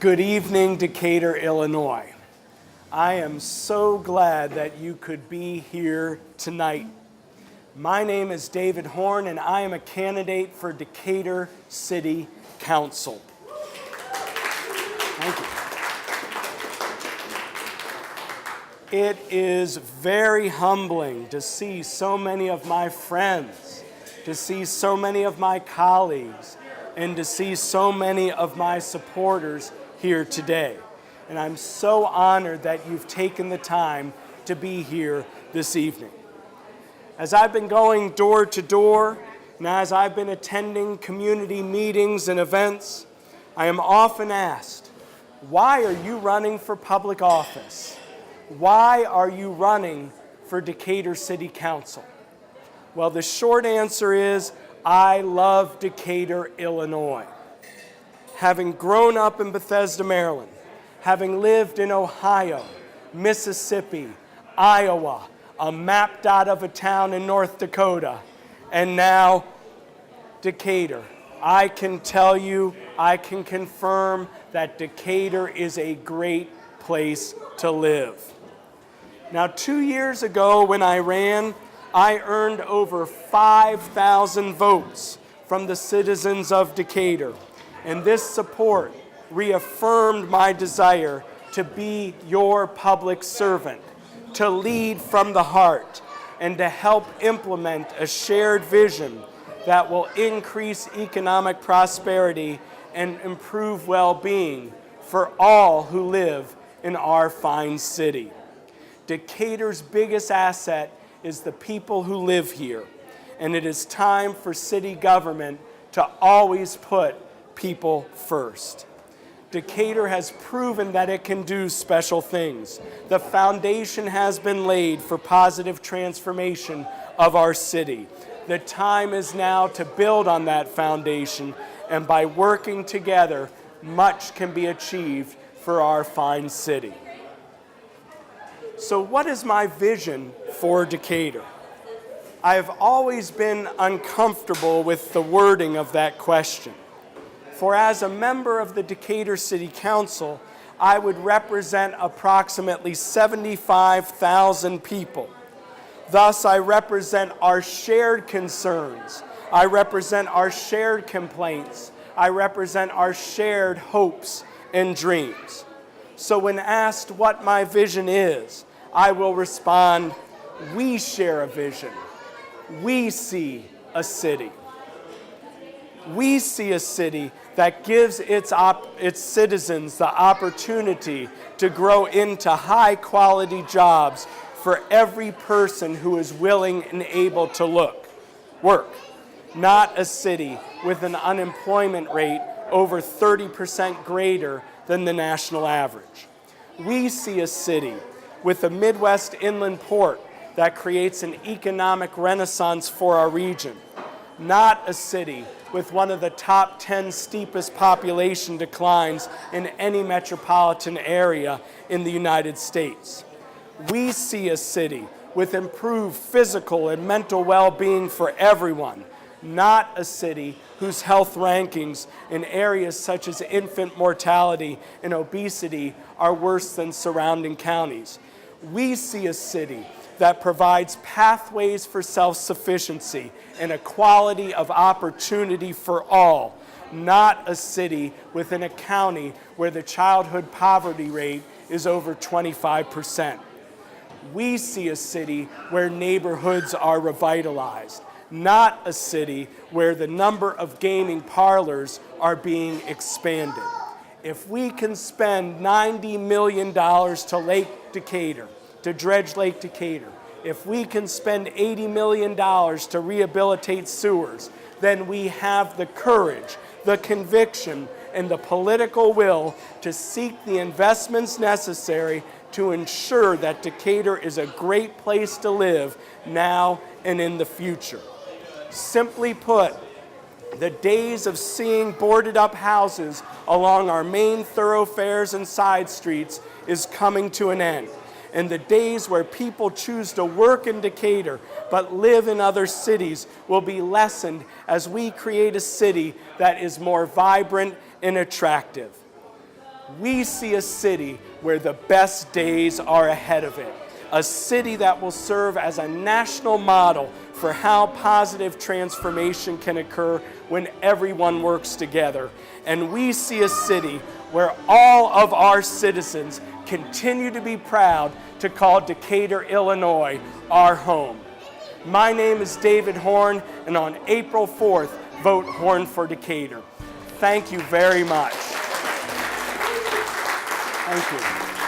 Good evening, Decatur, Illinois. I am so glad that you could be here tonight. My name is David Horn, and I am a candidate for Decatur City Council. Thank you. It is very humbling to see so many of my friends, to see so many of my colleagues, and to see so many of my supporters here today. And I'm so honored that you've taken the time to be here this evening. As I've been going door to door, and as I've been attending community meetings and events, I am often asked, why are you running for public office? Why are you running for Decatur City Council? Well, the short answer is, I love Decatur, Illinois. Having grown up in Bethesda, Maryland, having lived in Ohio, Mississippi, Iowa, a map dot of a town in North Dakota, and now Decatur, I can tell you, I can confirm that Decatur is a great place to live. Now, 2 years ago when I ran, I earned over 5,000 votes from the citizens of Decatur. And this support reaffirmed my desire to be your public servant, to lead from the heart, and to help implement a shared vision that will increase economic prosperity and improve well-being for all who live in our fine city. Decatur's biggest asset is the people who live here, and it is time for city government to always put people first. Decatur has proven that it can do special things. The foundation has been laid for positive transformation of our city. The time is now to build on that foundation, and by working together, much can be achieved for our fine city. So what is my vision for Decatur? I have always been uncomfortable with the wording of that question. For as a member of the Decatur City Council, I would represent approximately 75,000 people. Thus, I represent our shared concerns. I represent our shared complaints. I represent our shared hopes and dreams. So when asked what my vision is, I will respond, we share a vision. We see a city. We see a city that gives its citizens the opportunity to grow into high-quality jobs for every person who is willing and able to work. Not a city with an unemployment rate over 30% greater than the national average. We see a city with a Midwest inland port that creates an economic renaissance for our region. Not a city with one of the top 10 steepest population declines in any metropolitan area in the United States. We see a city with improved physical and mental well-being for everyone, not a city whose health rankings in areas such as infant mortality and obesity are worse than surrounding counties. We see a city that provides pathways for self-sufficiency and equality of opportunity for all, not a city within a county where the childhood poverty rate is over 25%. We see a city where neighborhoods are revitalized, not a city where the number of gaming parlors are being expanded. If we can spend $90 million to Lake Decatur, to dredge Lake Decatur, if we can spend $80 million to rehabilitate sewers, then we have the courage, the conviction, and the political will to seek the investments necessary to ensure that Decatur is a great place to live now and in the future. Simply put, the days of seeing boarded up houses along our main thoroughfares and side streets is coming to an end. And the days where people choose to work in Decatur but live in other cities will be lessened as we create a city that is more vibrant and attractive. we see a city where the best days are ahead of it. A city that will serve as a national model for how positive transformation can occur when everyone works together. And we see a city where all of our citizens continue to be proud to call Decatur, Illinois, our home. My name is David Horn, and on April 4th, vote Horn for Decatur. Thank you very much. Thank you.